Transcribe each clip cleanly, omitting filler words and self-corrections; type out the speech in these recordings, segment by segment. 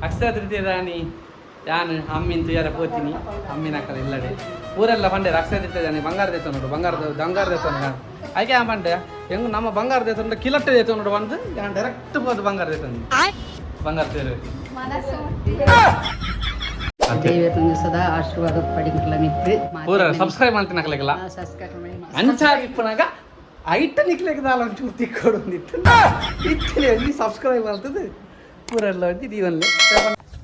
ಅಕ್ಷಯ ತೃತೀಯದಾನಿ ಯಾನು ಅಮ್ಮಿನ ತುಯಾರ ಪೋತೀನಿ ಅಮ್ಮಿನ ಅಕ್ಕಲ ಇಲ್ಲಡೆ ಊರೆಲ್ಲ ಪಂಡೆ ಅಕ್ಷಯ ತೃತೀಯದಾನಿ ಬಂಗಾರ ದೇತ ನೋಡು ಬಂಗಾರ ದೇತ ಆಯ್ಕೆ ಆ ಪಂಡೆ ಹೆಂಗ್ ನಮ್ಮ ಬಂಗಾರ ದೇತ ನೋಡು ಕಿಲಟ್ಟೆ ದೇತ ನೋಡು ಬಂದು ಯಾನು ಡೈರೆಕ್ಟ್ ಹೋದು ಬಂಗಾರ ದೇತ ಬಂಗಾರ ತೇರು ದೈವತಂದು ಸದಾ ಆಶೀರ್ವಾದ ಪಡಿಂಕಲ ಮಿತ್ತು ಪೂರ ಸಬ್ಸ್ಕ್ರೈಬ್ ಮಾಡ್ತೀನಿ ಹಾಕ್ಲಿಕ್ಕಿಲ್ಲ ಅಂಚಾಗಿ ಇಪ್ಪನಾಗ ಐಟ ನಿಕ್ಲಿಕ್ಕೆ ಒಂಚೂರು ತಿಕ್ಕೊಡೊಂದಿತ್ತು ಇತ್ತಿಲ್ಲ ಎಲ್ಲಿ ಸಬ್ಸ್ಕ್ರೈಬ್ ಮಾಡ್ತದೆ ಪೂರ ಎಲ್ಲ ಒಂದು ದೀವನ್ಲೆ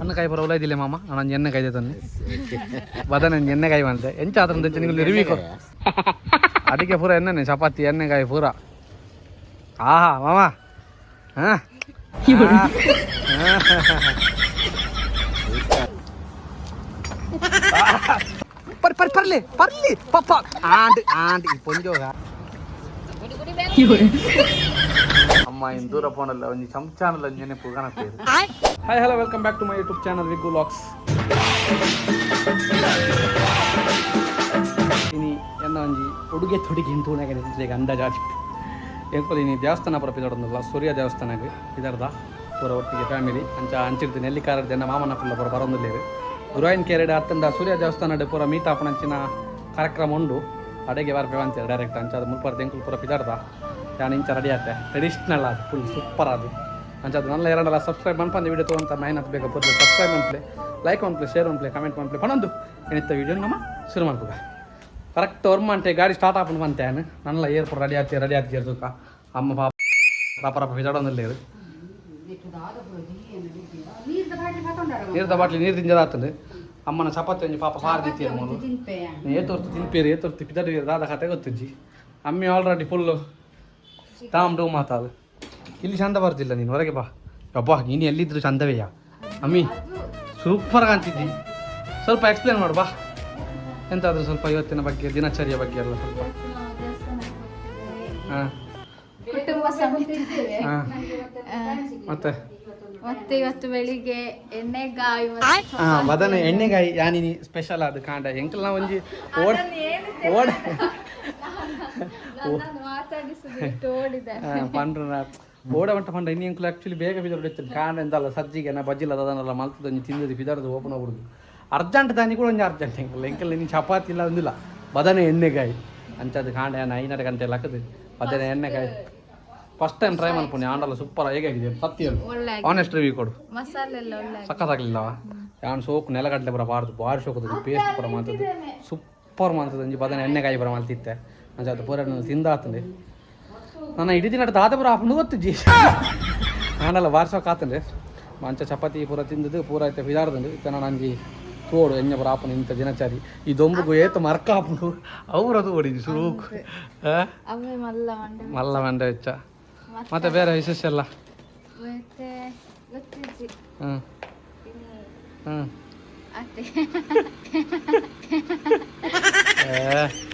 ಅನ್ನಕಾಯಿ ಪರ ಉಲಾಯ್ದಿಲ್ಲ ಮಾಮ ನಾನು ಎಣ್ಣೆಕಾಯಿ ತಂದು ಬದನೆ ಎಣ್ಣೆಕಾಯಿ ಮಾಡ್ತೆ ಎಂಚ ಅದ್ರ ನೀವು ನಿರ್ವೀಕೊ ಅದಕ್ಕೆ ಪೂರ ಎಣ್ಣೆ ಚಪಾತಿ ಎಣ್ಣೆಕಾಯಿ ಪೂರ ಆಹಾ ಮಾಮ ಹಾಂ ಪರ್ಲಿ ಪಪ್ಪ ಆಂಟಿ ಪೊಂಜೋಗ ಅಮ್ಮ ಇನ್ ದೂರ ಫೋನಲ್ಲ ಒಂದು ಚಮಚಾನಲ್ಲ ನೆನಪು ಕಾಣುತ್ತೇವೆ hi hello welcome back to my YouTube channel Viggu vlogs ಇನಿ ಎನ್ನ ಒಂಜಿ ಉಡುಗೆ ತೊಡುಗೆ ತೂಣಾಗ ನಿಂತಿಗೆ ಅಂದಾಜಾಜಿ ಎಂಕುಲು ಇನಿ ದೇವಸ್ಥಾನ ಪುರ ಪಿದಾಡೊಂದಲ್ಲ ಸೂರ್ಯ ದೇವಸ್ಥಾನಕ್ಕೆ ಪಿದಾರ್ದ ಪೂರ ಒಟ್ಟಿಗೆ ಫ್ಯಾಮಿಲಿ ಅಂಚಿರ್ತೀನಿ ನೆಲ್ಲಿಕಾರದ ಎನ್ನ ಮಾಮನ ಪುಲ್ಲ ಪುರ ಬರೋದಿಲ್ಲೇರು ಗುರುವಾಯಿನ ಕೆರೆಡೆ ಅತ್ತಂದ ಸೂರ್ಯ ದೇವಸ್ಥಾನ ಪೂರ ಮೀಟ್ ಆಪಣಂಚಿನ ಕಾರ್ಯಕ್ರಮ ಉಂಡು ಅಡೆಗೆ ಬಾರ್ಪೆ ಅಂತಾರೆ ಡೈರೆಕ್ಟ್ ಅಂಚಾದ ಮುಲ್ಪರ್ದು ಎಂಕುಲು ಪೂರ ಪಿದಾಡ್ದ ಯಾನು ಇಂಚ ರೆಡಿ ಆತೆ ಟ್ರೆಡಿಷ್ನಲ್ ಅದು ಫುಲ್ ಸೂಪರ್ ಅದು ಅಂಚದು ನನ್ನ ಎರಡಲ್ಲ ಸಬ್ಸ್ಕ್ರೈಬ್ ಮಾಡ್ಕೊಂಡು ವಿಡಿಯೋ ತೊಗೊಂತ ಮೈನತ್ ಬೇಕು ಪೂರ್ತಿ ಸಬ್ಸ್ಕ್ರೈಬ್ ಮಾಡ್ಲಿ ಲೈಕ್ ಮಾಡ್ಲಿ ಶೇರ್ ಮಾಡ್ಲಿ ಕಮೆಂಟ್ ಮಾಡ್ಲಿ ಪಣೊಂದು ಏನಿತ್ತ ವಿಡಿಯೋ ನಮ್ಮ ಶುರು ಮಾಡ್ಕೋಗ ಕರೆಕ್ಟ್ ವರ್ಮಂಟೆ ಗಾಡಿ ಸ್ಟಾರ್ಟ್ ಆಪನ್ ಬಂತೇನು ನನ್ನಲ್ಲ ಏರ್ಪೋರ್ಟ್ ರೆಡಿ ಆತಿರ್ದಕ್ಕ ಅಮ್ಮ ಪಾಪ ಪಿದಾಡೋದಲ್ಲಿ ನೀರ್ದ ಬಾಟ್ಲಿ ನೀರು ತಿಂಜದಾತಂದು ಅಮ್ಮನ ಚಪಾತಿ ಒಂಜಿ ಪಾಪ ಪಾರು ತಿಂತೀರ ಮೂರು ಏತೋರ್ತು ತಿನ್ಪೇರು ಏತೋರ್ತು ಪಿದಾಡಿ ದಾದ ಕತೆ ಗೊತ್ತಿಜ್ಜಿ ಅಮ್ಮಿ ಆಲ್ರೆಡಿ ಫುಲ್ಲು ತಾಮ್ ಡೂ ಮಾತಾಡು ಇಲ್ಲಿ ಚಂದ ಬರ್ತಿಲ್ಲ ನೀನು ಹೊರಗೆ ಬಾ ಅಬ್ಬಾ ನೀನು ಎಲ್ಲಿದ್ರು ಚಂದವೇಯ ಅಮ್ಮಿ ಸೂಪರ್ ಕಾಣ್ತಿದ್ದಿ ಸ್ವಲ್ಪ ಎಕ್ಸ್ಪ್ಲೇನ್ ಮಾಡು ಬಾ ಎಂತಾದರೂ ಸ್ವಲ್ಪ ಇವತ್ತಿನ ಬಗ್ಗೆ ದಿನಚರಿಯ ಬಗ್ಗೆ ಎಲ್ಲ ಸ್ವಲ್ಪ ಹಾಂ ಮತ್ತೆ ಮತ್ತೆ ಇವತ್ತು ಬೆಳಿಗ್ಗೆ ಎಣ್ಣೆಗಾಯಿ ಬದನೆ ಎಣ್ಣೆಗಾಯಿ ಯಾನಿ ಸ್ಪೆಷಲ್ ಅದು ಕಾಂಡ ಎಂಕಲ್ ನಾವು ಒಂಜಿ ಓಡ ಪಂಡ್ರ ಓಡ ಬಂಟ ಪಂಡ ಇನ್ನು ಎಂಕಲ್ ಆ್ಯಕ್ಚುಲಿ ಬೇಗ ಬಿದ್ದೊಡ್ಡಿತ್ತು ಕಾಂಡ ಎಂತಲ್ಲ ಸಜ್ಜಿಗೆ ನಾ ಬಜ್ಜಿಲ್ಲ ಅದನ್ನೆಲ್ಲ ಮಲ್ತದ ಒಂಜಿ ತಿಂದದ್ದು ಬಿದಾಡದು ಓಪನ್ ಆಗ್ಬಿಡುದು ಅರ್ಜೆಂಟ್ ದಾನಿ ಕೂಡ ಒಂಜಿ ಅರ್ಜೆಂಟ್ ಎಂಕಲ್ ನೀನು ಚಪಾತಿ ಇಲ್ಲ ಒಂದಿಲ್ಲ ಬದನೆ ಎಣ್ಣೆಗಾಯಿ ಅಂಚದು ಕಾಂಡ ಏನು 5 ಗಂಟೆ ಎಲ್ಲ ಹಾಕದು ಬದನೆ ಎಣ್ಣೆಗಾಯಿ ಫಸ್ಟ್ ಟೈಮ್ ಟ್ರೈ ಮಾಡ್ಕೊಂಡು ಆಂಡಲ್ಲ ಸೂಪರ್ ಹೇಗಾಗಿದೆ ಸತ್ಯ ಆನೆಸ್ಟ್ ರಿವ್ಯೂ ಕೊಡು ಸಕ್ಕತ್ತಾಗಲಿಲ್ಲವ ಯಾನು ಸೋಕು ನೆಲಗಡ್ಲೆ ಬರ ಬಾರ್ದು ಭಾರಿ ಶೋಕದ ಪೇಸ್ಟ್ ಪುರ ಮಾಡ್ತದೆ ಸೂಪರ್ ಮಾಡ್ತದೆ ಒಂಜಿ ಬದನೆ ಎಣ್ಣೆಗಾಯಿ ಬರ ಮಾಡ್ತಿತ್ತೆ ಅಂಚ ಅದು ಪೂರ ತಿಂದಾತಂದೆ ನನ್ನ ಇಡೀ ದಿನ ದಾದ ಪುರ ಹಾಕೊಂಡು ಗೊತ್ತಿಜ್ಜಿ ಆಂಡಲ್ಲ ಭಾರಿ ಶೋಕ ಆತಂದೆ ಮಂಚ ಚಪಾತಿ ಪೂರ ತಿಂದದ್ದು ಪೂರ ಐತೆ ಬಿದಾಡ್ದಂದು ಇತ್ತ ನಾನು ಅಂಜಿ ತೋಡು ಎಣ್ಣೆ ಬರ ಹಾಪನು ಇಂಥ ದಿನಚಾರಿ ಈ ದೊಂಬುಗು ಏತು ಮರ್ಕ ಹಾಪುಂಡು ಅವ್ರದು ಓಡಿದ್ವಿ ಸುರುಕು ಮಲ್ಲ ಮಂಡೆ ವೆಚ್ಚ ಮತ್ತೆ ಬೇರೆ ವಿಶೇಷ ಎಲ್ಲ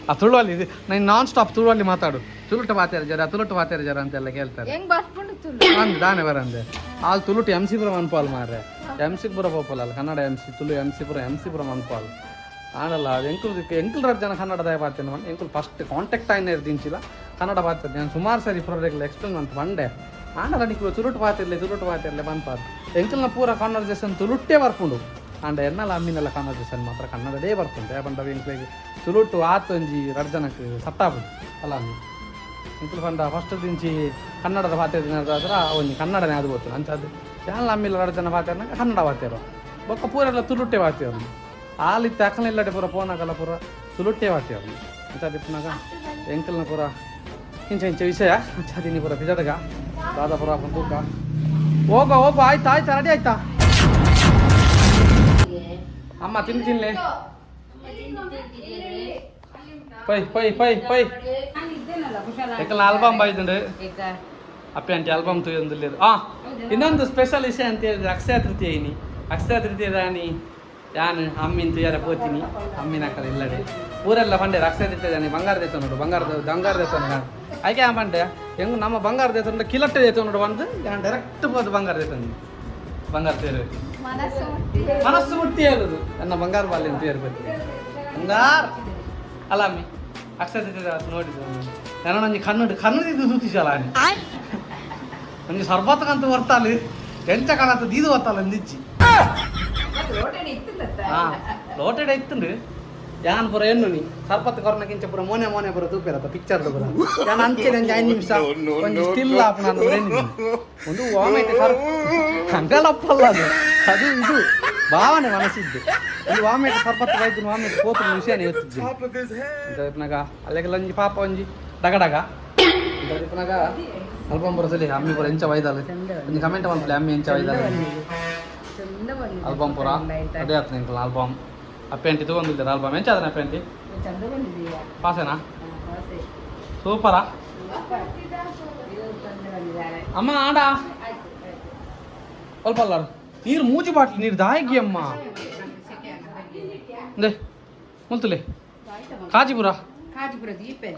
ಆ ತುಳುವಲ್ಲಿ ಇದು ನಾನು ನಾನ್ ಸ್ಟಾಪ್ ತುಳುವಲ್ಲಿ ಮಾತಾಡು ತುಳುಟು ಮಾತಾರ ಜರ ಅಂತೆಲ್ಲ ಕೇಳ್ತಾರೆ ದಾನೆ ಬರಂದೆ ಅಲ್ಲಿ ತುಳುಟು ಎಂಸಿಪುರಂ ಅನ್ಪಾಲ್ ಮಾರ್ರೆ ಎಂಸಿಪುರ ಪೋಪಲ್ ಅಲ್ಲ ಕನ್ನಡ ತುಳು ಎಂಸಿಪುರಂ ಅನ್ಪಾಲ್ ಆನಲ್ಲ ಅದು ಎಂಕುಲ್ ಜನ ಕನ್ನಡದ ಪಾರ್ತೇನೆ ಎಂಕುಲ್ ಫಸ್ಟ್ ಕಾಂಟ್ಯಾಕ್ಟ್ ಆಯ್ನ ದಿಂಚಿಲ್ಲ ಕನ್ನಡ ಪಾರ್ತದೆ ನಾನು ಸುಮಾರು ಸರಿ ಪ್ರೋಡಕ್ಟ್ ಎಕ್ಸ್ಪ್ಲೇನ್ ಅಂತ ಬಂಡೆ ಆಂಡಲ್ಲ ನಿಕ್ಕು ತುಳುಟು ಪಾತಿರ್ಲೆ ಬಂದ್ಪಾರು ಎಂಕಲ್ನ ಪೂರ ಕಾನ್ವರ್ಸೇಷನ್ ತುಳುಟ್ಟೇ ಬರ್ಕೊಂಡು ಆಂಡ ಎನ್ನಲ್ಲ ಅಮ್ಮಿನೆಲ್ಲ ಕಾನ್ವರ್ಸೇಷನ್ ಮಾತ್ರ ಕನ್ನಡದೇ ಬರ್ಕೊಂಡು ಬಂದವ ಎಂಕ್ಲಿಗೆ ತುಳುಟು ಆತೊಂಜಿ 2 ಜನಕ್ಕೆ ಸತ್ತಾಬಿಡು ಅಲ್ಲ ಅಮ್ಮಿ ಎಂಕಲ್ ಪಂಡ ಫಸ್ಟ್ ದಿಂಚಿ ಕನ್ನಡದ ಪಾತಿರ್ದಾದ್ರೆ ಒಂಜಿ ಕನ್ನಡನೇ ಅದು ಗೊತ್ತು ಅಂಚದು ಎಲ್ಲ ಅಮ್ಮಿಲ್ಲ 2 ಜನ ಪಾತಿರ್ನಾಗ ಕನ್ನಡ ಪಾತಿರೋ ಬೊಕ್ಕ ಪೂರೆಲ್ಲ ತುಳುಟ್ಟೆ ಪಾತಿಯವ್ರು ಆಲಿತ್ತು ಅಕ್ಕನ ಇಲ್ಲಡೆ ಪೂರ ಫೋನಾಗಲ್ಲ ಪೂರ ತುಳುಟ್ಟೆ ಪಾತಿಯವ್ರು ಅಂಚದು ಇಪ್ಪನಾಗ ಎಂಕಲ್ನ ಪೂರ ಇಂಚ ವಿಷಯ ಅಂಚದಿನಿ ಪೂರ ಪಿಜಡಗ ದಾದ ಪೂರ ತೂಕ ಹೋಗು ಆಯ್ತಾ ರೆಡಿ ಆಯ್ತಾ ಅಮ್ಮ ತಿನ್ಲೆ ಪೈ ಎಂಕಲ್ನ ಆಲ್ಬಮ್ ಬಾಯ್ದುಂಡು ಅಪ್ಪೆ ಆಂಟಿ ಆಲ್ಬಮ್ ತುಯ್ಯೊಂದಿಲ್ಲೇರು ಇನ್ನೊಂದು ಸ್ಪೆಷಲ್ ವಿಷಯ ಅಂತ ಹೇಳಿದ್ರೆ ಅಕ್ಷಯ ತೃತೀಯದಾನಿ ಯಾನು ಅಮ್ಮಿನ ತುಯಾರ ಪೋತೀನಿ ಅಮ್ಮಿನ ಅಕ್ಕಲ ಇಲ್ಲಡೆ ಊರೆಲ್ಲ ಪಂಡೆ ಅಕ್ಷಯ ತೃತೀಯದಾನಿ ಬಂಗಾರ ದೇತ ನೋಡು ಬಂಗಾರ ದೇತ ಆಯ್ಕೆ ಆ ಪಂಡೆ ಹೆಂಗ್ ನಮ್ಮ ಬಂಗಾರ ದೇತ ನೋಡು ಕಿಲಟ್ಟೆ ದೇತ ನೋಡು ಬಂದು ಯಾನು ಡೈರೆಕ್ಟ್ ಹೋದು ಬಂಗಾರ ದೇತ ಬಂಗಾರ ತೇರು ಮನಸ್ಸು ಮುಟ್ಟಿ ಹೇಳುದು ನನ್ನ ಬಂಗಾರ ಬಾಲ್ಯ ಅಂತ ಏರ್ಬೇಕು ಬಂಗಾರ ಅಲ್ಲ ಅಮ್ಮಿ ಅಕ್ಷಯ ತೃತೀಯ ನೋಡಿದ್ದು ನಾನು ಒಂಜಿ ಕನ್ನಡಿದ್ದು ಸೂಚಿಸಲ್ಲ ಒಂಜಿ ಸರ್ಬತ್ತಕ್ಕಂತೂ ಬರ್ತಾಲಿ ಎಂಚ ಕಾಣತ್ತದ ಇದು ಗೊತ್ತಲ್ಲ ಅಂದಿಚ್ಚಿ ಲೋಟೆಡ್ ಐತಂಡು ಯಾನ್ ಪುರ ಎನ್ನು ನೀ ಸರ್ಪತ್ ಕೊರ್ನಕ್ಕಿಂಚ ಪುರ ಮೋನೆ ಮೋನೆ ಪುರ ತೂಪಿರತ್ತ ಪಿಕ್ಚರ್ ಪುರ ಯಾನ್ ಅಂಚೆನೆ 5 ನಿಮಿಷ ಒಂದು ಸ್ಟಿಲ್ ಆಪ್ ನಾನು ಒಂದು ವಾಮೆಟ್ ಸರ್ ಹಂಗಲಪ್ಪಲ್ಲ ಅದು ಇದು ಭಾವನೆ ಮನಸ್ಸಿದ್ದು ಈ ವಾಮೆಟ್ ಸರ್ಪತ್ ವೈದ್ಯ ವಾಮೆಟ್ ಕೋತ್ರ ವಿಷಯನೇ ಇವತ್ತಿದ್ದು ನಾಗ ಅಲ್ಲೆಗೆಲ್ಲ ಒಂಜಿ ಪಾಪ ಒಂಜಿ ಡಗಡಗ ನಾಗ ಅಲ್ಬಮ್ ಬರಸಲಿ ಅಮ್ಮಿ ಪುರ ಎಂಚ ವೈದಲ್ಲ ಒಂದು ಕಮೆಂಟ್ ಮಾಡ್ಲಿ ಅಮ್ಮಿ ಎಂಚ ವೈದಲ್ಲ ಆಲ್ಬಮ್ ಪುರ ಅದೇ ಆಯ್ತು ನಿಂಕಲ್ ಆಲ್ಬಮ್ ಆ ಪೇಂಟಿ ತಗೊಂಡಿದ್ದಾರೆ ಆಲ್ಬಮ್ ಎಂಚ ಅದನ್ನ ಪೇಂಟಿ ಪಾಸೇನಾ ಸೂಪರಾ ಅಮ್ಮ ಆಡ ಸ್ವಲ್ಪ ಅಲ್ಲ ನೀರು ಮೂಜಿ ಬಾಟ್ಲಿ ನೀರು ದಾಯಿಗಿ ಅಮ್ಮ ದೇ ಮುಲ್ತುಲೆ ಕಾಜಿಪುರ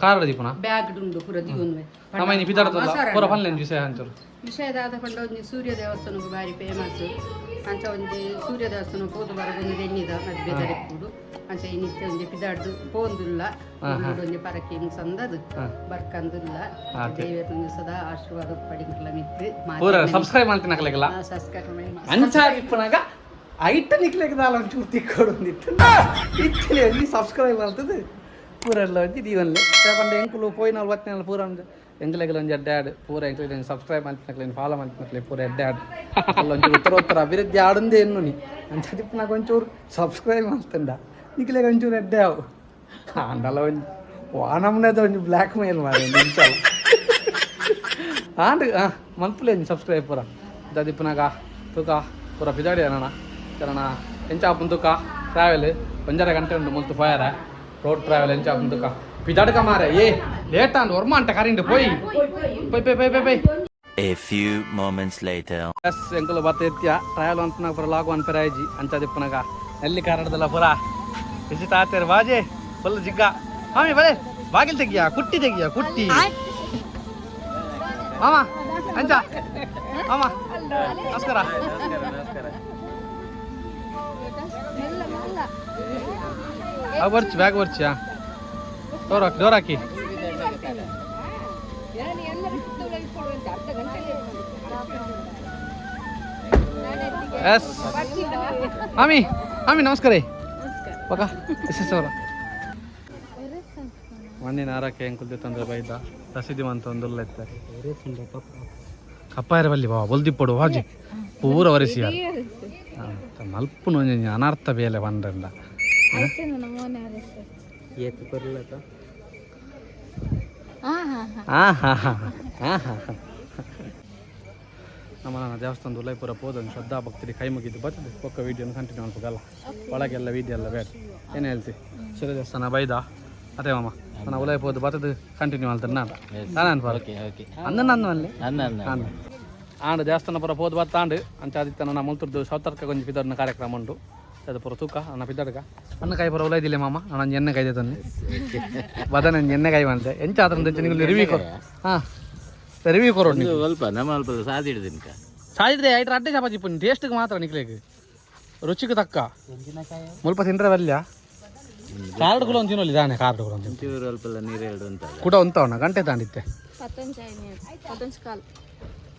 ಕಾರಡ ದೀಪನ ಬ್ಯಾಗ್ ಡುಂಡು ಪುರ ದೀವೊಂದು ನಮ್ಮ ಇನ್ನು ಪಿದಾಡ್ತಲ್ಲ ಪೂರ ಪನ್ಲೇನು ವಿಷಯ ಅಂಚರು ವಿಷಯದ ಆದಕೊಂಡು ಒಂದು ಸೂರ್ಯ ದೇವಸ್ಥಾನಕ್ಕೆ ಬಾರಿ ಫೇಮಸ್ ಅಂಚ ಒಂದು ಸೂರ್ಯ ದೇವಸ್ಥಾನ ಹೋದು ಬರೋದು ಎಣ್ಣಿದ ಅದು ಬೇಜಾರಿಪ್ಪುಡು ಅಂಚ ಇನ್ನಿತ್ತೆ ಒಂದು ಪಿದಾಡ್ದು ಪೋಂದುಲ್ಲ ಒಂದು ಪರಕ್ಕೆ ಸಂದದು ಬರ್ಕಂದುಲ್ಲ ದೇವರ ಸದಾ ಆಶೀರ್ವಾದ ಪಡಿಂಕ್ಲ ಮಿತ್ತು ಪೂರ ಸಬ್ಸ್ಕ್ರೈಬ್ ಮಾಡ್ತೀನಿ ಹಾಕ್ಲಿಕ್ಕಿಲ್ಲ ಸಬ್ಸ್ಕ್ರೈಬ್ ಮಾಡಿ ಅಂಚಾರಿ ಇಪ್ಪನಾಗ ಐಟ ನಿಕ್ಲೆಗ್ದಾಲ ಒಂಚೂರು ತಿಕ್ಕೋಡು ಒಂದಿತ್ತು ಇಚ್ಚಲಿ ಅಲ್ಲಿ ಸಬ್ಸ್ಕ್ರೈಬ್ ಮಾಡ್ತದೆ ಪೂರ ಎಲ್ಲ ಒಂಜಿ ದೀವನ್ಲೆ ಪಂಡ ಎಂಕುಲು ಪೋಯಿನ 40 ಪೂರ ಒಂದು ಎಂಗ್ಲೆಗೆಲ್ಲ ಒಂಜಿ ಎಡ್ಡೆ ಪೂರ ಎಂಕ್ಲೆ ಸಬ್ಸ್ಕ್ರೈಬ್ ಮಾಡ್ತಿನಕ್ಲೇನು ಫಾಲೋ ಮಾಡ್ತಿನಕ್ಲೇನು ಪೂರ ಎಡ್ಡೆ ಅಲ್ಲ ಒಂಚೂರು ಉತ್ತರ ಅಭಿವೃದ್ಧಿ ಆಡಂದೇ ಎನ್ನು ನೀ ಅಂತ ದಿಪ್ಪನಾಗ ಒಂಚೂರು ಸಬ್ಸ್ಕ್ರೈಬ್ ಮಾಡ್ತಂಡ ನಿಕ್ಲೆಗೆ ಒಂಚೂರು ಎಡ್ಡೆ ಅವು ಅಂಡಲ್ಲ ಒಂಜಿ ವಾನಮ್ನದ ಒಂಜಿ ಬ್ಲ್ಯಾಕ್ ಮೇಲ್ ಮಾಡಿ ಇಂಚಲ್ಲ ಆಂಡ್ ಮಲ್ಪುಲೆ ಒಂಜಿ ಸಬ್ಸ್ಕ್ರೈಬ್ ಪೂರ ಅಂತ ದಿಪ್ಪನಾಗ ತೂಕ ಪೂರ ಪಿದಾಡಿ ಅಣ್ಣ ಚರಣ ಎಂಚಾಪನ್ ತೂಕ ಟ್ರಾವೆಲ್ 1.5 ಗಂಟೆ ಉಂಟು ಮುಲ್ತು ಪೋಯಾರ ರೋಡ್ ಟ್ರಾವೆಲ್ ಎಂಚಾಪನ್ ತೂಕ ಪಿದಾಡ್ಕ ಮಾರೆ ಏ ಲೇಟ್ ಅಂದ್ ವರ್ಮ ಅಂಟ ಕರಿಂಡು ಪೋಯ್ A few moments later. ಎಸ್ ಎಂಕುಲು ಬತ್ತ ಎತ್ತಿಯ ಟ್ರಾವೆಲ್ ಅಂತ ಪುರ ಲಾಗು ಅನ್ಪರಾಯ್ಜಿ ಅಂಚ ದಿಪ್ಪನಾಗ ಎಲ್ಲಿ ಕಾರಣದಲ್ಲ ಪುರ ವಿಸಿಟ್ ಆತೇರು ಬಾಜೆ ಫುಲ್ ಜಿಗ್ಗ ಮಾಮಿ ಬಳೆ ಬಾಗಿಲು ತೆಗಿಯ ಕುಟ್ಟಿ ಮಾಮ ಅಂಚ ಮಾಮ ನಮಸ್ಕಾರ ಬರ್ಚಿ ಬ್ಯಾಗ್ ಬರ್ಚಿಯಾ ಡೋರ್ ಹಾಕಿ ಎಸ್ ಮಾಮಿ ನಮಸ್ಕಾರ ಪಕ್ಕ ಅವರ ಮಣ್ಣಿನ ಆರಕ್ಕೆ ಹೆಂಗೆ ತಂದ್ರೆ ಬೈದ ರಸೀದಿವಂತ ಒಂದುಲ್ಲ ಇರ್ತಾರೆ ಕಪ್ಪಾಯರ ಬಲ್ಲಿ ಬಾ ಬಲ್ದಿಪ್ಪಡು ಹಾಜಿ ಪೂರ ಒರೆಸಿಯ ಮಲ್ಪುನು ಅನರ್ಥ ಬೇಲೆ ಬಂದ್ರಿಂದ ನಮ್ಮ ದೇವಸ್ಥಾನದ ಉಲೈಪುರ ಹೋದಂಗೆ ಶ್ರದ್ಧಾ ಭಕ್ತರಿ ಕೈ ಮುಗಿದು ಬರ್ತದೆ ಪಕ್ಕ ವೀಡಿಯೋನ ಕಂಟಿನ್ಯೂ ಮಾಡ್ಬೇಕಲ್ಲ ಒಳಗೆಲ್ಲ ವೀಡಿಯೋ ಎಲ್ಲ ಬೇಡ ಏನು ಹೇಳ್ತಿ ಸೂರ್ಯ ದೇವಸ್ಥಾನ ಬೈದ ಅದೇ ಮಾಮ ನಾನು ಉಲೈಪುರದ ಬರ್ತದೆ ಕಂಟಿನ್ಯೂ ಮಾಡ್ತಾರೆ ನಾನು ಅಂದು ಅಲ್ಲಿ ಆಂಡು ದೇವಸ್ಥಾನ ಪುರ ಹೋದ್ ಬತ್ತಾಂಡು ಅಂಚಾದಿತ್ತ ನನ್ನ ಮುಲ್ತುರ್ದು ಸೌತರ್ಕ ಗೊಂಜಿ ಪಿದರ್ನ ಕಾರ್ಯಕ್ರಮ ಉಂಟು ಅದು ಪುರ ತೂಕ ನನ್ನ ಪಿದರ್ಗ ಅನ್ನ ಕಾಯಿ ಪುರ ಉಲೈದಿಲ್ಲ ಮಾಮ ನಾನು ಎಣ್ಣೆ ಕಾಯ್ದೆ ತಂದು ಬದ ನಾನು ಎಣ್ಣೆ ಕಾಯಿ ಮಾಡಿದೆ ಎಂಚ ಆದ್ರೆ ನಿಮಗೆ ರಿವ್ಯೂ ಕೊಡು ಹಾಂ ರಿವ್ಯೂ ಕೊರೋಡು ನೀವು ಸ್ವಲ್ಪ ನಮ್ಮ ಅಲ್ಪ ಸಾದಿಡ್ತೀನಿ ಸಾಯಿದ್ರೆ ಐಟ್ರ ಅಡ್ಡೆ ಚಪಾತಿ ಪುಣ್ಯ ಟೇಸ್ಟ್ಗೆ ಮಾತ್ರ ನಿಕ್ಲೇಗೆ ರುಚಿಗೆ ತಕ್ಕ ಮುಲ್ಪ ತಿಂದ್ರೆ ಬಲ್ಯ ಕಾರ್ಡ್ಗಳು ಅಂತ ತಿನ್ನೋಲ್ಲ ಇದಾನೆ ಕಾರ್ಡ್ಗಳು ಅಂತ ಸ್ವಲ್ಪ ನೀರು ಎರಡು ಅಂತ ಕೂಡ ಉಂಟವಣ್ಣ ಗಂಟೆ ತಾಂಡಿತ್ತೆ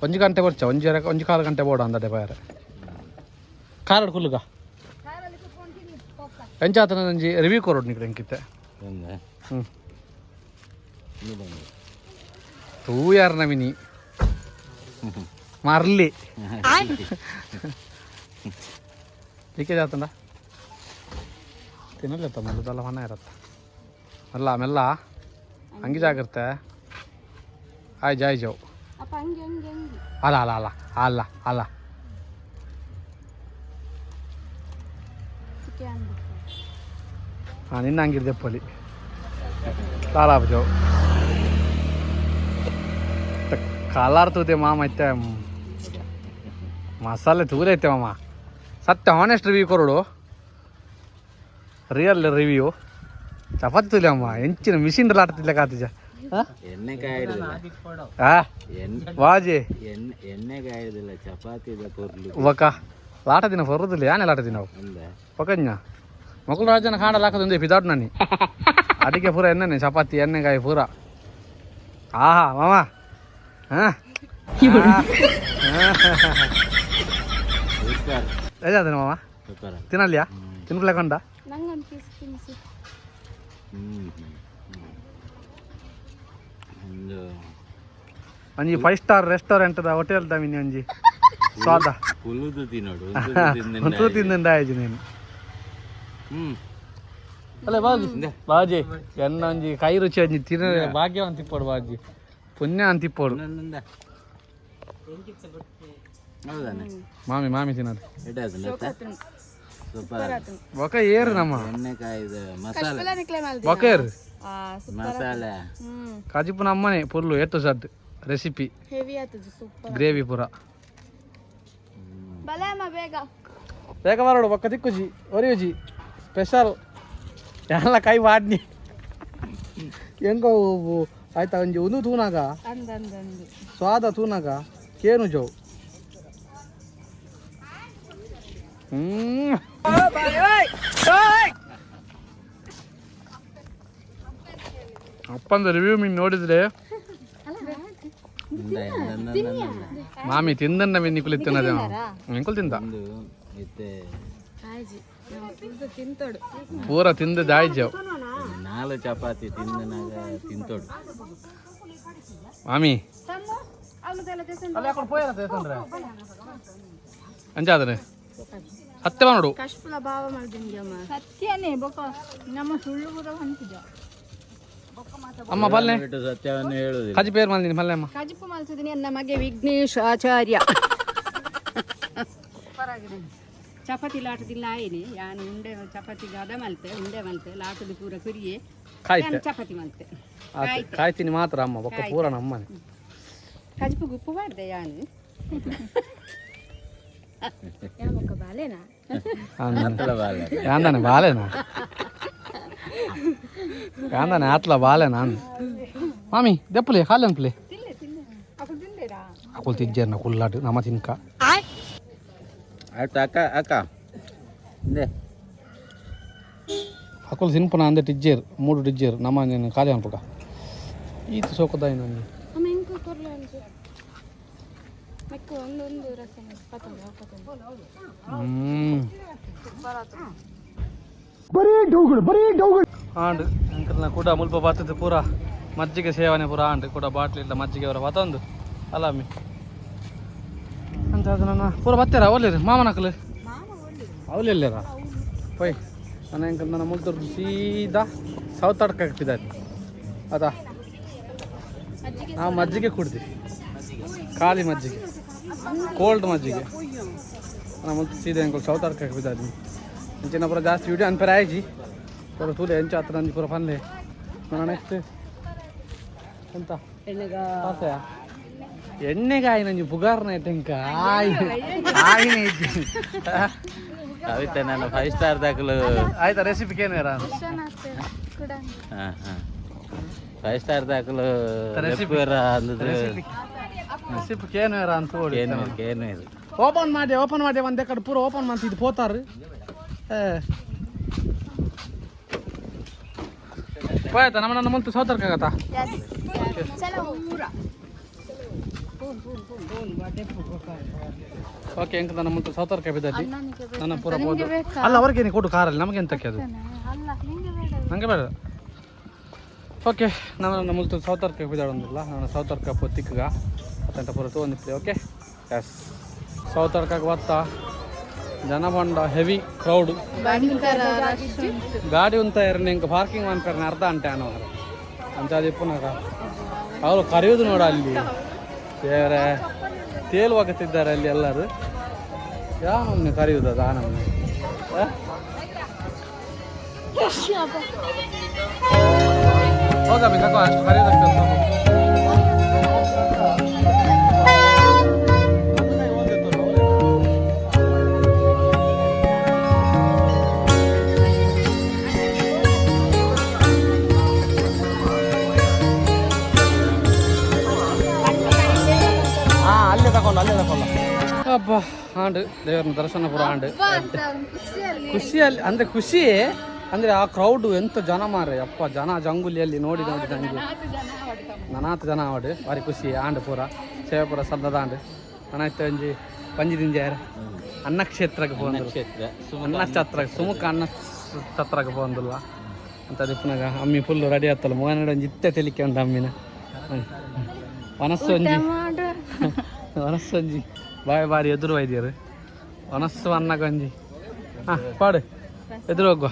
1 ಗಂಟೆ ಬರ್ಚ 1 ಗಂಟೆ ಬೋಡ ಅಂದದೆ ಬಾಯರೆ ಕಾರ್ಡ್ ಕುಲ್ಲುಗ ಎಂಚಾತನ ನಂಜಿ ರಿವ್ಯೂ ಕೊರೋಡು ನಿಕ್ಲೆ ಎಂಕಿತ್ತೆ ತೂ ಯಾರ ನವಿನಿ ಮಾರ್ಲಿ ಏಕೆ ಜಾತಂಡ ತಿನ್ನಲ್ಲ ಮೊದಲೆಲ್ಲ ಮನ ಇರತ್ತ ಅಲ್ಲ ಮೆಲ್ಲ ಹಂಗೆ ಜಾಗಿರುತ್ತೆ ಆಯ್ ಜಾಯ್ ಜಾವ್ ಅಲ್ಲ ಅಲ್ಲ ಅಲ್ಲ ಅಲ್ಲ ಅಲ್ಲ ಹಾಂ ನಿನ್ನ ಹಂಗಿರ್ದೆ ಪೊಲಿ ಲಾಲಾಬ್ ಜಾವ್ ಕಲರ್ ತೂತೆ ಮಾಮ ಐತೆ ಮಸಾಲೆ ತೂರೈತೆ ಮಾಮ ಸತ್ಯ ಹಾನೆಸ್ಟ್ ರಿವ್ಯೂ ಕೊರೋಡು ರಿಯಲ್ ರಿವ್ಯೂ ಚಪಾತಿ ತುಲಿ ಅಮ್ಮ ಎಂಚಿನ ಮಿಷಿನ್ ಆಡ್ತಿಲ್ಲ ಕಾತಿಜ ಎಣ್ಣೆ ಕಾಯಿದಿಲ್ಲ ವಾಜಿ ಎಣ್ಣೆ ಕಾಯಿದಿಲ್ಲ ಚಪಾತಿ ಒಕ್ಕ ಲಾಟ ದಿನ ಬರೋದಿಲ್ಲ ಯಾನೆ ಲಾಟ ದಿನ ಪಕಜ್ಞ ಮಕ್ಕಳು ರಾಜನ ಕಾಂಡಲ್ಲ ಹಾಕೋದು ಪಿದಾಡ್ ನಾನಿ ಅಡಿಗೆ ಪೂರ ಎಣ್ಣೆನೆ ಚಪಾತಿ ಎಣ್ಣೆಗಾಯಿ ಪೂರ ಆಹಾ ಮಾಮ ಹಾಂ ಸೂಪರ್ ಅದೇ ಮಾಮ ಸೂಪರ್ ತಿನ್ನಲ್ಯಾ ತಿನ್ಕೊಳಕೊಂಡ ನಂಗೊಂದು ಪೀಸ್ ತಿನ್ನಿಸಿ. ಒಂದು ಒಂಜಿ 5 ಸ್ಟಾರ್ ರೆಸ್ಟೋರೆಂಟ್ ಹೋಟೆಲ್ ದಾಮಿನಿ ಒಂಜಿ ಸ್ವಾದ ಪುಲ್ಲುದು ತಿನ್ನೋಡು ಒಂದು ತಿಂದ ಆಯ್ತು ನೀನು ಅಲ್ಲ ಬಾಜಿ ಎನ್ನ ಒಂಜಿ ಕೈ ರುಚಿ ಒಂಜಿ ತಿನ್ನ ಭಾಗ್ಯ ಅಂತಿಪ್ಪೋಡು ಬಾಜಿ ಪುಣ್ಯ ಅಂತಿಪ್ಪೋಡು ಹೌದಾನೆ ಮಾಮಿ ತಿನ್ನೋದು ಸೂಪರ್ ಬೊಕ ಏರು ನಮ್ಮ ಎಣ್ಣೆಕಾಯಿದು ಮಸಾಲೆ ಬೊಕ ಏರು ಮಸಾಲೆ ಕಾಜಿಪುನ ಅಮ್ಮನೆ ಪುರ್ಲು ಎತ್ತು ಸದ್ ರೆಸಿಪಿ ಹೆವಿ ಆತದು ಸೂಪರ್. ಗ್ರೇವಿ ಪೂರ ಬಲೆ ಅಮ್ಮ ಬೇಗ. ಬೇಗ ಬರೋಡು ಬೊಕ್ಕ ತಿಕ್ಕುಜಿ ಒರಿಯುಜಿ ಸ್ಪೆಷಲ್ ಎಲ್ಲ ಕೈ ವಾಡ್ನಿ ಹೆಂಗ ಆಯ್ತಾ ಒಂಜಿ ಒಂದು ತೂನಾಗ ಅಂದಂದಂದು. ಸ್ವಾದ ತೂನಾಗ ಕೇನು ಜೋ ಅಪ್ಪಂದು ರಿವ್ಯೂ ಮೀನು ನೋಡಿದ್ರೆ ಮಾಮಿ ತಿಂದನ್ನ ಮೀನು ನಿಕುಲಿ ತಿನ್ನದ ನಿಕುಲ್ ತಿಂದ ಒಂದು ಮತ್ತೆ ಆಯ್ಜಿ ತಿಂತೋಡು. ಪೂರ ತಿಂದ ದಾಯ್ಜವ್ 4 ಚಪಾತಿ ತಿಂದನಾಗ ತಿಂತೋಡು ಮಾಮಿ ಅಂಚಾದ್ರೆ ಸತ್ಯ ನೋಡು ಕಷ್ಟಪುಲ ಭಾವ ಮಾಡ್ದಂಗೆ ಅಮ್ಮ. ಸತ್ಯನೇ ಬೊಕ ನಮ್ಮ ಸುಳ್ಳು ಕೂಡ ಅಂತಿದ್ದ. ಅಮ್ಮ ಬಲ್ಲೆ ಬಿಟ್ಟು ಸತ್ಯವನ್ನು ಹೇಳುದಿಲ್ಲ ಕಜಿ ಪೇರ್ ಮಲ್ದಿನಿ ಮಲ್ಲೆ ಅಮ್ಮ ಕಜಿಪು ಮಲ್ಸಿದೀನಿ ನನ್ನ ಮಗೆ ವಿಘ್ನೇಶ್ ಆಚಾರ್ಯ. ಚಪಾತಿ ಲಾಟದಿಲ್ಲ ಆಯ್ನಿ ಯಾನು ಉಂಡೆ ಚಪಾತಿಗೆ ಅದ ಮಲ್ತೆ ಉಂಡೆ ಮಲ್ತೆ ಲಾಟದ ಪೂರ ಕುರಿಯೆ ಕಾಯ್ತೆ ಚಪಾತಿ ಮಲ್ತೆ ಕಾಯ್ತೀನಿ ಮಾತ್ರ ಅಮ್ಮ ಬೊಕ್ಕ ಪೂರ ನಮ್ಮನೆ ಕಜಿಪು ಗುಪ್ಪು ಮಾಡಿದೆ ಯಾನು ಯಾಮಕ್ಕ ಬಾಲೆನಾ ಯಾಂದಾನೆ ಬಾಲೆನಾ ಯಾಂದಾನೆ ಆತ್ಲ ಬಾಲೆನಾ ಮಾಮಿ ದೆಪ್ಪುಲೆ ಕಾಲೆನ್ಪುಲೆ ಅಕುಲ್ ತಿಜ್ಜೇರ್ನ ಕುಲ್ಲಾಡು ನಮ್ಮ ತಿನ್ಕ ಆಯ್ತು ಅಕ್ಕ ಅಕ್ಕ ಇಂದೆ ಅಕುಲ್ ತಿನ್ಪುನ ಅಂದೆ ಟಿಜ್ಜೇರ್ 3 ಟಿಜ್ಜೇರ್ ನಮ್ಮ ನೀನು ಖಾಲಿ ಅನ್ಪುಗ ಈತು ಸೋಕದಾಯಿ ನನಗೆ ಅಮ್ಮ ಹೆಂಗೆ ಕೊರ್ಲೆ ಅನ್ಸು ಮೆಕ್ಕು ಒಂದೊಂದು ರಸಂ ಪತಂಗ ಆಂಡ್ ಅಂಕಲ್ನ ಕೂಡ ಮುಲ್ಪ ಬರ್ತದೆ ಪೂರ ಮಜ್ಜಿಗೆ ಸೇವನೆ ಪೂರ ಆಂಡ್ ಕೂಡ ಬಾಟ್ಲಿ ಇಲ್ಲ ಮಜ್ಜಿಗೆ ಅವರ ಬತ್ತೊಂದು ಅಲಾಮಿ ಅಂತ ಅದು ನನ್ನ ಪೂರ ಬತ್ತಾರ ಅವಲ್ಲಿರಿ ಮಾಮನಕಲು ಅವಲಿ ಎಲ್ಲಾರ ಪೈ ನನ್ನ ಅಂಕಲ್ ನನ್ನ ಮುಲ್ತೂರು ಸೀದಾ ಸೌತ್ ಅಡ್ಕ ಹಾಕ್ತಿದ್ದಾರೆ ಅದಾ ನಾವು ಮಜ್ಜಿಗೆ ಕುಡ್ತೀವಿ ಖಾಲಿ ಮಜ್ಜಿಗೆ ಕೋಲ್ಡ್ ಮಜ್ಜಿಗೆ ನಮ್ಮ ಮುಲ್ತು ಸೀದಾ ಅಂಕಲ್ ಸೌತ್ ಅಡ್ಕ ಹಾಕ್ತಿದ್ದಾರೆ ಇಂಚಿನ ಪೂರ ಜಾಸ್ತಿ ವಿಡಿಯೋ ಅನ್ಪೇರ್ ಆಯ್ಜಿ ಪೂರ ತೂಲೆ ಎಂಚ ಹತ್ರ ನಂದು ಪೂರ ಪನ್ಲೆ ನಾನು ನೆಕ್ಸ್ಟ್ ಎಂತ ಎಣ್ಣೆಗಾಯಿ ನಂಜಿ ಪುಗಾರ್ನ ಐತೆಂಕ ಆಗಿನೇ ಇದ್ದಿ ಕವಿತೆ ನಾನು 5 ಸ್ಟಾರ್ ದಾಖಲು ಆಯ್ತಾ ರೆಸಿಪಿ ಕೇನೇರ ಕೂಡ 5 ಸ್ಟಾರ್ ದಾಖಲು ರೆಸಿಪಿ ರೆಸಿಪಿ ಕೇನೇರ ಅಂತ ನೋಡಿ ಏನು ಇದು ಓಪನ್ ಮಾಡಿ ಒಂದೇ ಕಡೆ ಪೂರ ಓಪನ್ ಮಾಡ್ತಿದ್ದು ಪೋತಾರು ಹೋಯ್ತಾ ನಮ್ಮ ನನ್ನ ಮುಂದೆ ಸೌತರ್ಕಾಗತ್ತಾ ಓಕೆ ಎಂಕ ನನ್ನ ಮುಂದೆ ಸೌತರ್ಕಾಯಿ ಬಿದ್ದತಿ ನನ್ನ ಪೂರ ಬೋದು ಅಲ್ಲ ಅವ್ರಿಗೇನೆ ಕೊಡು ಕಾರಲ್ಲಿ ನಮಗೆ ಎಂತಕ್ಕೆ ಅದು ನನಗೆ ಬೇಡ ಓಕೆ ನನ್ನ ಮುಂದೆ ಸೌತರ್ಕಾಯಿ ಬಿದ್ದಾಡೊಂದಿಲ್ಲ ನನ್ನ ಸೌತರ್ಕಾಯಿ ಪೊತ್ತಿಕ್ಕ ಅತ್ತಂತ ಪೂರ ತೊಗೊಂಡಿಪ್ಲಿ ಓಕೆ ಎಸ್ ಸೌತರ್ಕಾಗಿ ಬತ್ತ ಜನ ಬಂಡ ಹೆವಿ ಕ್ರೌಡ್ ಗಾಡಿ ಉಂತ ಇರಲಿ ಇಂಕ ಪಾರ್ಕಿಂಗ್ ಮಾಡ್ತಾರೆ ಅರ್ಧ ಗಂಟೆ ಅನ್ನೋ ಅಂಚಾದ ಪುನಃ ಅವರು ಕರೆಯೋದು ನೋಡ ಅಲ್ಲಿ ಬೇರೆ ತೇಲುವಾಗುತ್ತಿದ್ದಾರೆ ಅಲ್ಲಿ ಎಲ್ಲರೂ ಯಾವನ್ನ ಕರೆಯುವುದು ಅದು ಆನಂದ ಹೋಗಬೇಕು ಅಷ್ಟು ಕರೆಯೋದಕ್ಕೆ ಅಲ್ಲೇ ತಗೊಳ್ಳ ಅಪ್ಪ ಆಂಡು ದೇವರನ್ನ ದರ್ಶನ ಪುರ ಆಂಡು ಖುಷಿಯಲ್ಲಿ ಅಂದರೆ ಖುಷಿ ಅಂದರೆ ಆ ಕ್ರೌಡು ಎಂತ ಜನ ಮಾರೆ ಅಪ್ಪ ಜನ ಜಂಗುಲಿಯಲ್ಲಿ ನೋಡಿ ನನಗೆ ನನಾತ್ ಜನ ಆವಡು ಭಾರಿ ಖುಷಿ ಆಂಡು ಪೂರ ಸೇವೆ ಪೂರ ಸದ್ದದ ಆಂಡು ನನಾಯ್ತು ಒಂಜಿ ಪಂಜಿದಿಂಜಾರ ಅನ್ನ ಕ್ಷೇತ್ರಕ್ಕೆ ಬಂದ್ರು ಕ್ಷೇತ್ರ ಅನ್ನ ಛತ್ರ ಸುಮುಖ ಅನ್ನ ಛತ್ರಕ್ಕೆ ಬಂದಿಲ್ಲ ಅಂತ ದಿಪ್ಪನಾಗ ಅಮ್ಮಿ ಫುಲ್ ರೆಡಿ ಆತ್ತಲ್ಲ ಮೂವನ್ನೆರಡು ಒಂದು ಇತ್ತೆ ತೆಲಿಕೆ ಉಂಟು ಅಮ್ಮಿನ ವನಸ್ಸೊಂಜಿ ವನಸ್ಸೊಂಜಿ ಬಾರಿ ಎದುರು ಒಯ್ದಿಯರು ವನಸ್ಸು ಅನ್ನ ಗಂಜಿ ಹಾಂ ಪಾಡು ಎದುರು ಹೋಗುವ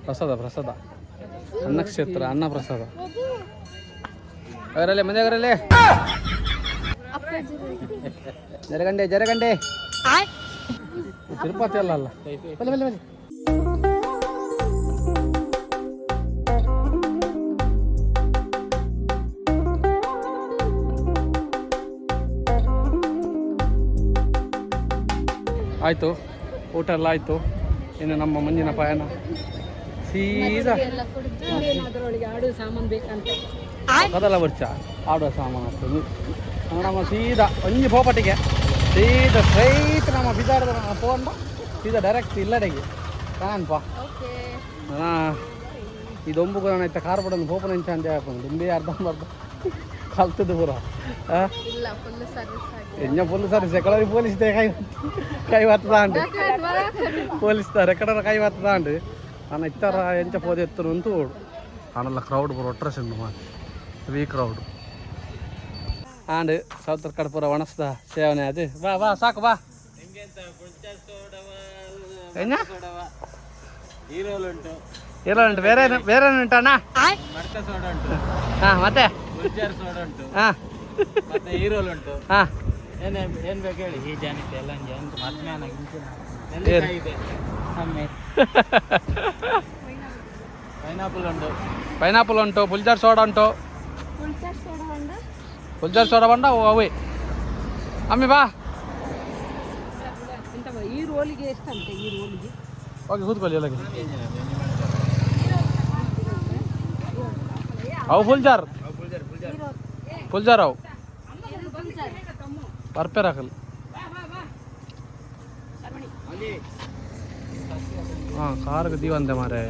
ಪ್ರಸಾದ ಅನ್ನ ಕ್ಷೇತ್ರ ಅನ್ನ ಪ್ರಸಾದ ಅವರಲ್ಲೇ ಮನೆ ಅವರಲ್ಲೇ ಜರಗಂಡೆ ತಿರುಪತಿ ಅಲ್ಲ ಬಲೆ ಆಯಿತು ಊಟ ಎಲ್ಲ ಆಯಿತು ಇನ್ನು ನಮ್ಮ ಮುಂದಿನ ಪಯಣ ಸೀದಾ ಆಡುವ ಸಾಮಾನು ಬೇಕಂತ ಕದಲ ಬರ್ಚ ಆಡುವ ಸಾಮಾನು ಆಗ್ತದೆ ನಮ್ಮ ಸೀದಾ ಒಂಜಿ ಪೋಪಟಿಗೆ ಸೀದಾ ಸ್ಟ್ರೈಟ್ ನಮ್ಮ ಬಿದ್ದಾಡ್ದ ಫೋನ್ ಸೀದಾ ಡೈರೆಕ್ಟ್ ಇಲ್ಲಡೆಗೆ ಕಾಣಪ್ಪ ಇದೊಂಬು ಕೂಡ ಆಯ್ತಾ ಕಾರ್ ಬಡೋದು ಪೋಪನ ಇಂಚ ಅಂತ ಹಾಕೊಂಡು ತುಂಬಿ ಅರ್ಧ ಕಲ್ತದ್ದು ಪೂರ ಎನ್ನ ಫುಲ್ ಸರ್ವಿಸ್ ಎಕಡೆ ಪೊಲೀಸ್ ಕೈ ಬರ್ತದಾಂಡು ಪೊಲೀಸ್ ಎಕಡೆ ಕೈ ಬರ್ತದಾಂಡು ನಾನು ಇತ್ತರ ಎಂಚ ಪೋದೆ ಎತ್ತರು ಅಂತೂ ಓಡು ನಾನೆಲ್ಲ ಕ್ರೌಡ್ ಬರೋ ಒಟ್ರಸ್ ಉಂಟು ಮಾಡಿ ಈ ಕ್ರೌಡ್ ಆಂಡ್ ಸೌತ್ರ ಕಡೆ ಪೂರ ಒಣಸ್ದ ಸೇವನೆ ಅದು ಬಾ ಸಾಕು ಬಾ ಏನ ಹೀರೋ ಉಂಟು ಬೇರೆ ಉಂಟಣ್ಣ ಹಾಂ ಮತ್ತೆ ಹಾಂ ಹೀರೋಲ್ ಉಂಟು ಹಾಂ ಏನ್ ಬೇಕು ಹೇಳಿ ಈ ಜನಕ್ಕೆ ಎಲ್ಲ ಪೈನಾಪಲ್ ಉಂಟು ಪುಲ್ಜಾರ್ ಸೋಡಾ ಉಂಟು ಪುಲ್ಜಾರ್ ಸೋಡಾ ಬಂಡ ಅವೇ ಅಮ್ಮಿ ಬಾ ಈ ರೋಲಿಗೆ ಎಷ್ಟಂತೆ ಈ ರೋಲಿಗೆ ಹೋಗಿ ಕೂತ್ಕೊಳ್ಳಿ ಎಲ್ಲ ಅವು ಫುಲ್ಜಾರ್ ಅವು ಬರ್ಪೇರ್ ಹಾಕಲ್ ಹಾಂ ಕಾರ್ಗೆ ದೀವಂತೆ ಮಾರೆ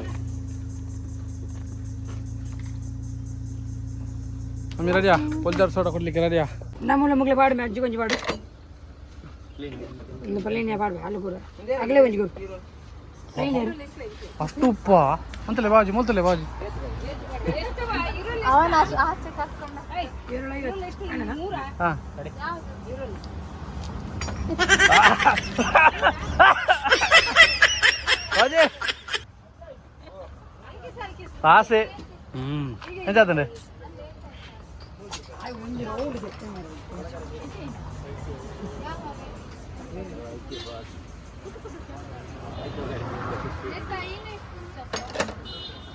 ಅಮ್ಮಿ ರೆಡಿಯಾ ಫುಲ್ಜಾರ್ ಸೋಡಾ ಕೊಡ್ಲಿಕ್ಕೆ ರೆಡಿಯಾ ನಮ್ಮಲೆ ಪಾಡು ಅಜ್ಜಿ ಕೊಂಚ ಪಾಡು ಇನ್ನು ಪಲ್ಲೇನೆ ಪಾಡು ಹಾಲು ಕೂಡ ಅಗಲೇ ಒಂಜಿ ಕೊಡು ಅಷ್ಟು ಉಪ್ಪ ಅಂತಲೇ ಬಾಜಿ ಮೊಲ್ತಲೇ ಬಾಜಿ ಹಾಂ ಆಸೆ ಎಂತ ಆತಂಡೆ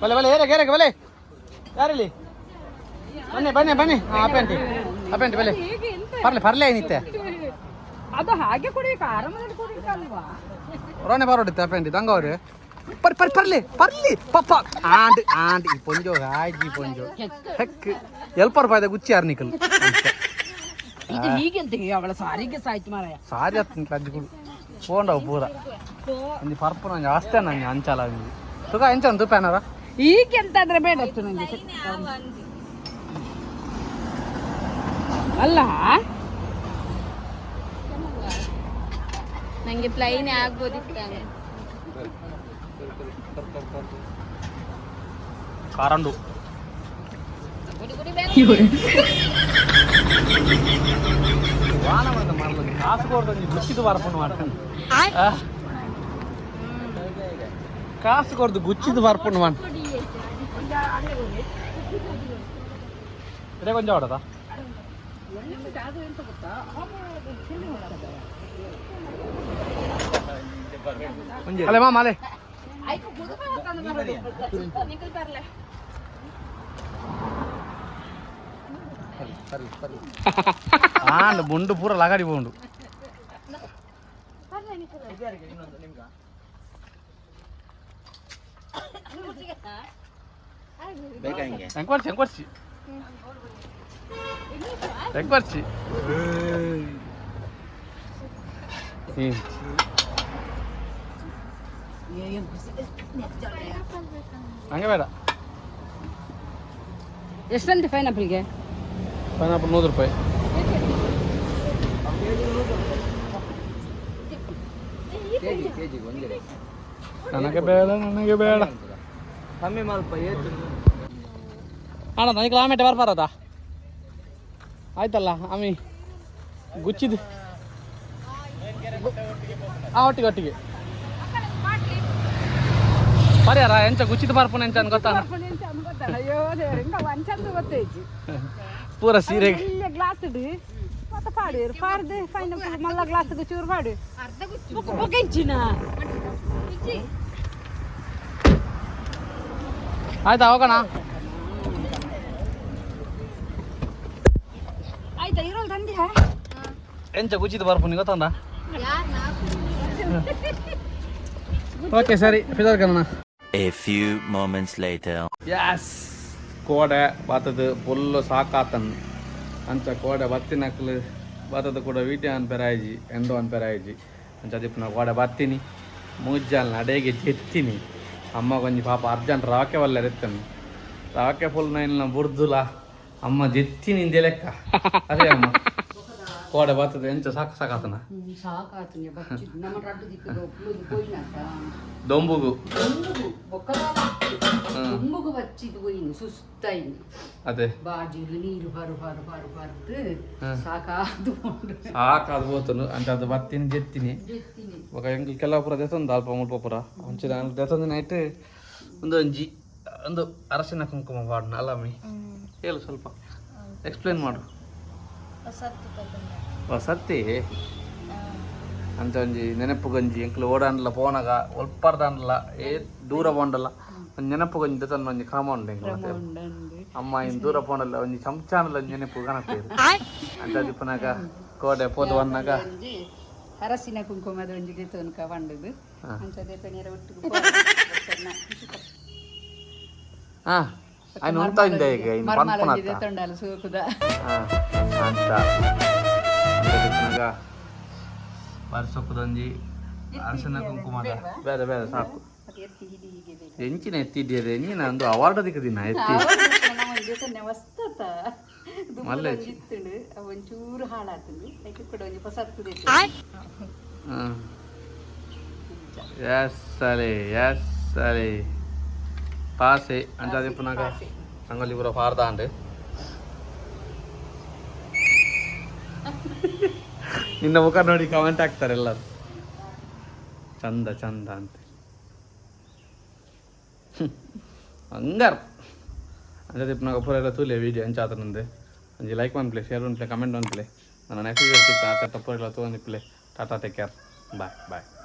ಬಲೆ ಏರಕ್ಕೆ ಬಲೆ ಯಾರಲ್ಲಿ ಬನ್ನಿ ಅಪೆಂಟಿ ಬಲೆ ಪರ್ಲೆ ಏನಿತ್ತೆ ಅದು ಹಾಗೆ ಕುಡಿಯಕ ಆರಾಮದಲ್ಲಿ ಕುಡಿಯಕಲ್ವಾ ರೋನೆ ಬಾರೋಡಿತ್ತೆ ಅಪೆಂಟಿ ತಂಗವ್ರೆ ಪರ್ಲಿ ಪಪ್ಪ ಆಂಡ್ ಈ ಪೊಂಜೋ ಹಾಜಿ ಪೊಂಜೋ ಹೆಕ್ ಎಲ್ಪರ್ ಬಾಯ್ದ ಗುಚ್ಚಿ ಆರ್ನಿಕಲ್ ಇದು ಹೀಗೆಂತ ಅವಳ ಸಾರಿಗೆ ಸಾಯ್ತು ಮಾರಾಯ ಸಾರಿ ಹತ್ತಿನ ಅಜ್ಜಿಗಳು ಹೋಂಡವು ಪೂರ ಒಂದು ಪರ್ಪು ನಂಗೆ ಅಷ್ಟೇ ನಂಗೆ ಅಂಚಲ ತುಕ ಎಂಚ ಒಂದು ಪ್ಯಾನರ ಈಗೆಂತ ಅಂದ್ರೆ ಬೇಡ ಅಷ್ಟು ನಂಗೆ ಅಲ್ಲ ನಂಗೆ ಪ್ಲೈನ್ ಆಗ್ಬೋದಿತ್ತು ಕಾರಂಡು ವಾನ ಮಾಡ್ದ ಮಾಡ್ಬೋದು ಕಾಸುಗೋರ್ದು ಗುಚ್ಚಿದು ಬರ್ಪಣು ಮಾಡ್ಕೊಂಡು ಕಾಸುಗೋರ್ದು ಗುಚ್ಚಿದು ಬರ್ಪಣು ಮಾಡಿ ಇಡೇ ಕೊಂಚ ಹೊಡದ ಅಲೆ ಮಾಮ ಅಲೆ ಆಂಡ್ ಬುಂಡು ಪೂರ ಲಗಾಡಿ ಬೋಂಡು ಎಂಕ್ವರ್ಸಿ ಹಂಗೆ ಬೇಡ ಎಷ್ಟಂತೆ ಪೈನಾಪಲ್ಗೆ ಪೈನಾಪಲ್ 100 ರೂಪಾಯಿ ನನಗೆ ಬೇಡ ಕಮ್ಮಿ ಮಲ್ಪ ಏತು ಅಣ್ಣ ನನಗೆ ಕಿಲೋಮೀಟರ್ ಬರ್ಬಾರದಾ ಆಯ್ತಲ್ಲ ಆಮಿ ಗುಚ್ಚಿದ್ದು ಒಟ್ಟಿಗೆ ಪರಿಯಾರ ಎಂಚ ಗುಚ್ಚಿದ ಬರ್ಪುನ ಎಂಚ ಅಂತ ಗೊತ್ತಾನ ಪೂರ ಸೀರೆ ಗ್ಲಾಸ್ ಇಡು ಮತ್ತೆ ಪಾಡು ಪಾಡ್ದು ಫೈನ್ ಮಲ್ಲ ಗ್ಲಾಸ್ ಚೂರು ಪಾಡು ಬೊಗೆಂಚಿನ ಆಯ್ತಾ ಹೋಗೋಣ ಆಯ್ತಾ ಇರೋಲ್ ತಂದಿ ಎಂಚ ಗುಚ್ಚಿದ ಬರ್ಪುನಿ ಗೊತ್ತಂದ ಓಕೆ ಸರಿ ಫಿದರ್ಕಣ್ಣ A few moments later. ಯಾಸ್ ಕೋಡೆ ಬಾತದ ಫುಲ್ಲು ಸಾಕಾತನ್ ಅಂಚ ಕೋಡೆ ಬತ್ತಿನಕ್ಲು ಬಾತದ ಕೂಡ ವೀಟೆ ಅನ್ಪೆರಾಯ್ಜಿ ಎಂಡೋ ಅನ್ಪೆರಾಯ್ಜಿ ಅಂಚ ದಿಪ್ಪನ ಕೋಡೆ ಬತ್ತೀನಿ ಮೂಜ್ಜಲ್ ನಡೆಗೆ ಜೆತ್ತೀನಿ ಅಮ್ಮ ಕೊಂಚ ಪಾಪ ಅರ್ಜೆಂಟ್ ರಾಕೆ ಒಳ್ಳೆ ಎತ್ತನು ರಾಕೆ ಫುಲ್ ನೈಲ್ನ ಬುಡ್ದುಲ ಅಮ್ಮ ಜೆತ್ತೀನಿ ಇಂದೆ ಲೆಕ್ಕ ಅದೇ ಅಮ್ಮ ಕೋಡೆ ಬಾತದ ಎಂಚ ಸಾಕಾತನ ಸಾಕಾತು ನಮ್ಮ ರಡ್ಡು ದಿಕ್ಕು పోయినాక దొంబుగు దొంబుగు వచ్చింది పోయింది సుస్తయింది అదే బాజీలు నీరు పారు సాకాదు పోతును అంటే అది బత్తిని జెత్తిని ఒక ಎಂಕಲ್ ಕೆಲವಪುರ ದೆತೊಂದು ಅಲ್ಪ ಮುಲ್ಪಪುರ ಅಂಚಿನ ದೆತೊಂದು ನೈಟ್ ಒಂದು ಅರಸಿನ ಕುಂಕುಮ ಬಾಡ್ನ ಅಲ್ಲಮ್ಮಿ ಹೇಳು ಸ್ವಲ್ಪ ಎಕ್ಸ್ಪ್ಲೇನ್ ಮಾಡು ವಸತಿ ಅಂತ ಒಂಜಿ ನೆನಪು ಗಂಜಿ ಎಂಕ್ಲು ಓಡಾಂಡ್ಲ ಪೋನಾಗ ಒಲ್ಪರ್ದಾಂಡ್ಲ ದೂರ ಪೋಂಡಲ್ಲ ಒಂದು ನೆನಪು ಗಂಜಿ ದೆತೊಂದು ಒಂಜಿ ಕಾಮೌಂಡ್ ಎಂಕ್ಲು ಮತ್ತೆ ಅಮ್ಮ ಇನ್ ದೂರ ಪೋಂಡಲ್ಲ ಒಂಜಿ ಚಮಚಾನಲ್ಲ ಒಂಜಿ ನೆನಪು ಗಣಪೇರು ಅಂತ ದಿಪ್ಪನಾಗ ಕೋಡೆ ಪೋದು ಬಂದಾಗ ಅರಸಿನ ಕುಂಕುಮದ ಒಂಜಿ ದೆತೊನ್ಕ ಬಂಡದು ಅಂಚ ದೆತೊನೆರ ಒಟ್ಟಿಗೆ ಹಾ ఆయన ఉంటాయిందే ఇక ఆయన పనుకున్నా ತೊಂಡಾಲು ಸೂಕುದ ಅಂತ ಬರ್ಸೊಕ್ಕದೊಂಜಿ ಅರಸಿನ ಕುಂಕುಮದ ಬೇರೆ ಬೇರೆ ಸಾಕು ಎಂಚಿನ ಎತ್ತಿದ್ದೀರಿ ನೀನು ಒಂದು ಅವಾರ್ಡ್ ದಿಕ್ಕದಿನ ಎತ್ತಿ ಮಲ್ಲೆ ಒಂಚೂರು ಹಾಳಾತಂದು ಅದಕ್ಕೆ ಕೂಡ ಒಂಜಿ ಹೊಸತ್ತು ಎಸ್ ಸರಿ ಪಾಸೆ ಅಂತ ದಿಪ್ಪನಾಗ ಅಂಗಲ್ಲಿ ಪೂರ ಪಾರ್ದ ಅಂಡೆ ನಿನ್ನ ಮುಖ ನೋಡಿ ಕಮೆಂಟ್ ಹಾಕ್ತಾರೆ ಎಲ್ಲರೂ ಚಂದ ಅಂತ ಹಂಗಾರ ಅಂತ ದಿಪ್ಪನಾಗ ಪೂರ ಎಲ್ಲ ತೂಲೆ ವೀಡಿಯೋ ಹೆಂಚಾತನಂದೆ ಒಂಜಿ ಲೈಕ್ ಮಾಡ್ಪ್ಲೆ ಶೇರ್ ಮಾಡ್ಪ್ಲೆ ಕಮೆಂಟ್ ಮಾಡ್ಪ್ಲೆ ನನ್ನ ನೆಕ್ಸ್ಟ್ ವೀಡಿಯೋ ಸಿಗ್ತಾ ಪೂರ ಎಲ್ಲ ತಗೊಂಡಿಪ್ಲೆ ಟಾಟಾ ಟೇಕ್ ಕೇರ್ ಬಾಯ್